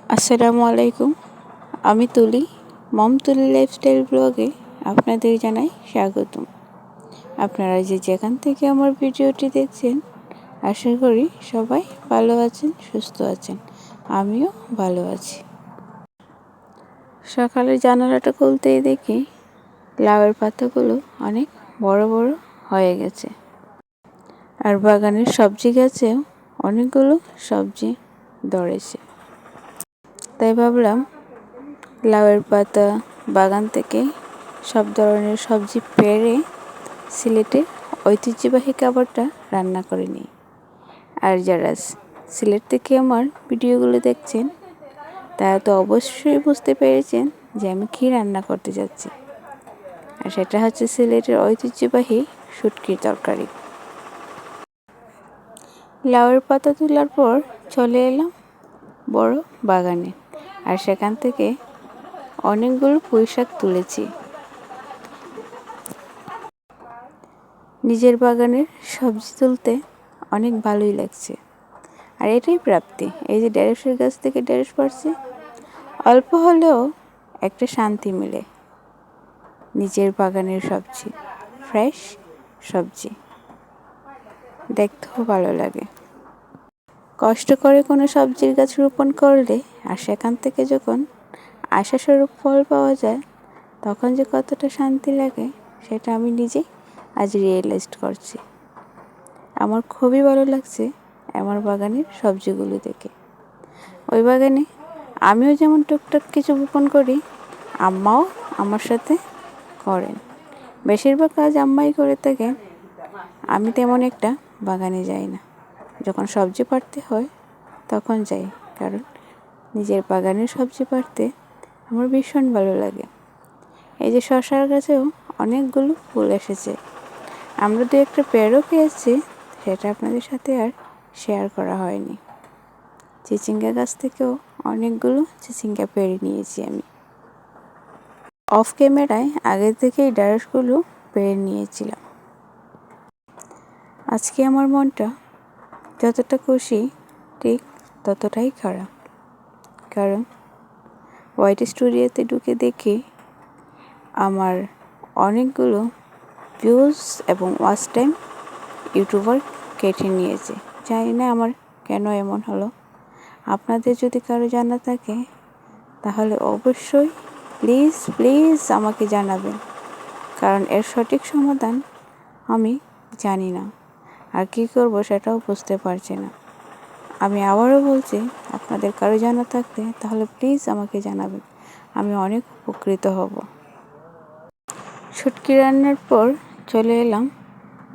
আসসালামু আলাইকুম। আমি তুলি, মম তুলি লাইফস্টাইল ব্লগে আপনাদের জানাই স্বাগতম। আপনারা যেখান থেকে আমার ভিডিওটি দেখছেন, আশা করি সবাই ভালো আছেন, সুস্থ আছেন। আমিও ভালো আছি। সকালে জানালাটা খুলতেই দেখি লাউয়ের পাতাগুলো অনেক বড় বড় হয়ে গেছে। আর বাগানের সবজি গাছেও অনেকগুলো সবজি ধরেছে। তাই ভাবলাম লাউয়ের পাতা বাগান থেকে সব ধরনের সবজি পেড়ে সিলেটের ঐতিহ্যবাহী খাবারটা রান্না করে নিই। আর যারা সিলেট থেকে আমার ভিডিওগুলো দেখছেন, তারা তো অবশ্যই বুঝতে পেরেছেন যে আমি কী রান্না করতে যাচ্ছি। আর সেটা হচ্ছে সিলেটের ঐতিহ্যবাহী শুটকির তরকারি। লাউয়ের পাতা তোলার পর চলে এলাম বড় বাগানে, আর সেখান থেকে অনেকগুলো পুঁইশাক তুলেছি। নিজের বাগানের সবজি তুলতে অনেক ভালোই লাগছে। আর এটাই প্রাপ্তি। এই যে ঢেঁড়সের গাছ থেকে ঢেঁড়স পাড়ছি, অল্প হলেও একটা শান্তি মিলে। নিজের বাগানের সবজি, ফ্রেশ সবজি দেখতেও ভালো লাগে। কষ্ট করে কোনো সবজির গাছ রোপণ করলে আর সেখান থেকে যখন আশাস্বরূপ ফল পাওয়া যায়, তখন যে কতটা শান্তি লাগে সেটা আমি নিজেই আজ রিয়েলাইজ করছি। আমার খুবই ভালো লাগছে আমার বাগানের সবজিগুলো দেখে। ওই বাগানে আমিও যেমন টুকটাক কিছু বপন করি, আম্মাও আমার সাথে করেন। বেশিরভাগ কাজ আম্মাই করে থাকে। আমি তেমন একটা বাগানে যাই না। যখন সবজি পাড়তে হয় তখন যাই, কারণ নিজের বাগানের সবজি পাড়তে আমার ভীষণ ভালো লাগে। এই যে শশার গাছেও অনেকগুলো ফুল এসেছে। আমরা দু একটা পেড়ও পেয়েছি, সেটা আপনাদের সাথে আর শেয়ার করা হয়নি। চিচিঙ্গা গাছ থেকেও অনেকগুলো চিচিঙ্গা পেড়ে নিয়েছি আমি। অফ ক্যামেরায় আগে থেকেই ঢেঁড়সগুলো পেড়ে নিয়েছিলাম। আজকে আমার মনটা যতটা খুশি ঠিক ততটাই খারাপ, কারণ হোয়াইট স্টুডিওতে ঢুকে দেখি আমার অনেকগুলো ভিউজ এবং ওয়াচ টাইম ইউটিউবার কেটে নিয়েছে। জানি না আমার কেন এমন হলো। আপনাদের যদি কারো জানা থাকে তাহলে অবশ্যই প্লিজ আমাকে জানাবেন, কারণ এর সঠিক সমাধান আমি জানি না, আর কী করব সেটাও বুঝতে পারছি না। আমি আবারও বলছি, আপনাদের কারো জানা থাকলে তাহলে প্লিজ আমাকে জানাবেন, আমি অনেক উপকৃত হব। শুটকি রান্নার পর চলে এলাম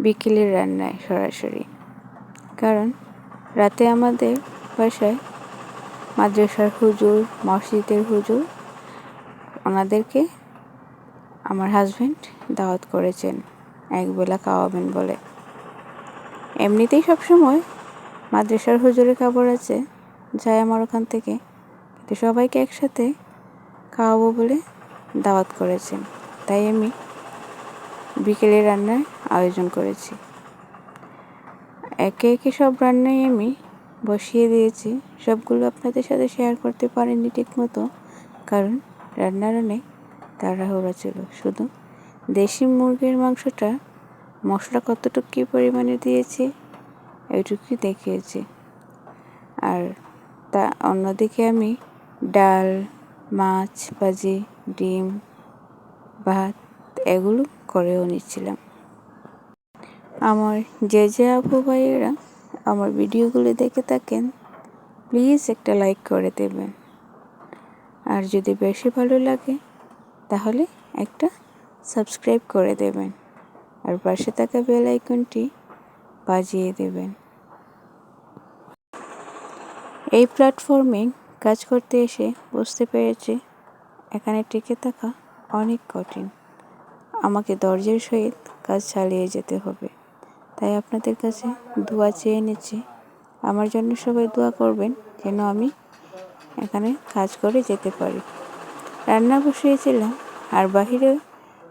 বিকেলের রান্নায় সরাসরি, কারণ রাতে আমাদের বাসায় মাদ্রাসার হুজুর, মসজিদের হুজুর, ওনাদেরকে আমার হাজব্যান্ড দাওয়াত করেছেন একবেলা খাওয়াবেন বলে। এমনিতেই সবসময় মাদ্রাসার হুজুরের খবর আছে যাই আমার ওখান থেকে, কিন্তু সবাইকে একসাথে খাওয়াবো বলে দাওয়াত করেছেন। তাই আমি বিকেলে রান্নার আয়োজন করেছি। একে একে সব রান্নাই আমি বসিয়ে দিয়েছি। সবগুলো আপনাদের সাথে শেয়ার করতে পারিনি ঠিক মতো, কারণ রান্নার অনেক তাড়াহুড়া ছিল। শুধু দেশি মুরগির মাংসটা মশলা কতটুকু কী পরিমাণে দিয়েছি এইটুকুই দেখিয়েছি। আর তা অন্যদিকে আমি ডাল, মাছ ভাজি, ডিম, ভাত এগুলো করেও নিচ্ছিলাম। আমার যে আপু ভাইয়েরা আমার ভিডিওগুলো দেখে থাকেন, প্লিজ একটা লাইক করে দেবেন। আর যদি বেশি ভালো লাগে তাহলে একটা সাবস্ক্রাইব করে দেবেন, আর পাশে থাকা বেল আইকনটি বাজিয়ে দেবেন। এই প্ল্যাটফর্মে কাজ করতে এসে বুঝতে পেরেছি এখানে টিকে থাকা অনেক কঠিন। আমাকে ধৈর্যের সহিত কাজ চালিয়ে যেতে হবে। তাই আপনাদের কাছে দোয়া চেয়ে নিচ্ছি, আমার জন্য সবাই দোয়া করবেন যেন আমি এখানে কাজ করে যেতে পারি। রান্না বসিয়েছিলাম আর বাহিরে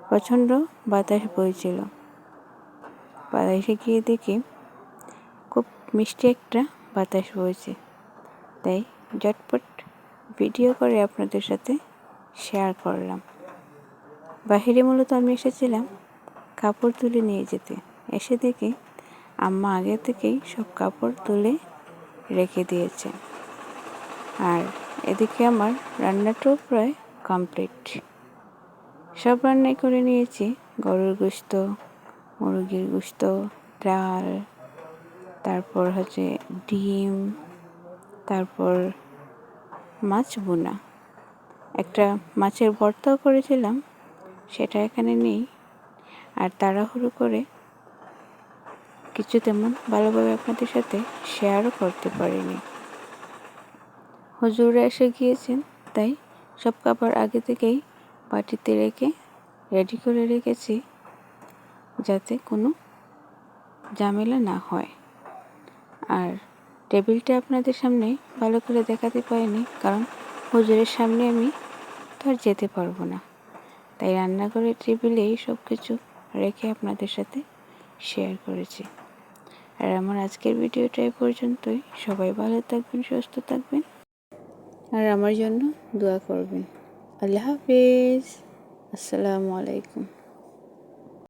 প্রচণ্ড বাতাস বইছিল। বাতাসে গিয়ে দেখি খুব মিষ্টি একটা বাতাস বইছে, তাই ঝটপট ভিডিও করে আপনাদের সাথে শেয়ার করলাম। বাহিরে মূলত আমি এসেছিলাম কাপড় তুলে নিয়ে যেতে। এসে দেখি আম্মা আগে থেকেই সব কাপড় তুলে রেখে দিয়েছে। আর এদিকে আমার রান্নাটাও প্রায় কমপ্লিট। সব রান্নাই করে নিয়েছি, গরুর গোশত, মুরগির গোশত, ডাল, তারপর হচ্ছে ডিম, তারপর মাছ ভুনা। একটা মাছের ভর্তাও করেছিলাম, সেটা এখানে নেই। আর তাড়াহুড়ো করে কিছু তেমন ভালোভাবে আপনাদের সাথে শেয়ারও করতে পারিনি। হুজুররা এসে গিয়েছেন, তাই সব খাবার আগে থেকেই বাটিতে রেখে রেডি করে রেখেছি, যাতে কোনো ঝামেলা না হয়। আর টেবিলটা আপনাদের সামনে ভালো করে দেখাতে পারিনি, কারণ হুজুরের সামনে আমি তো আর যেতে পারবো না। তাই রান্নাঘরের টেবিলেই সব কিছু রেখে আপনাদের সাথে শেয়ার করেছি। আর আমার আজকের ভিডিওটা এই পর্যন্তই। সবাই ভালো থাকবেন, সুস্থ থাকবেন, আর আমার জন্য দোয়া করবেন। আল্লাহ হাফিজ। আসসালামু আলাইকুম।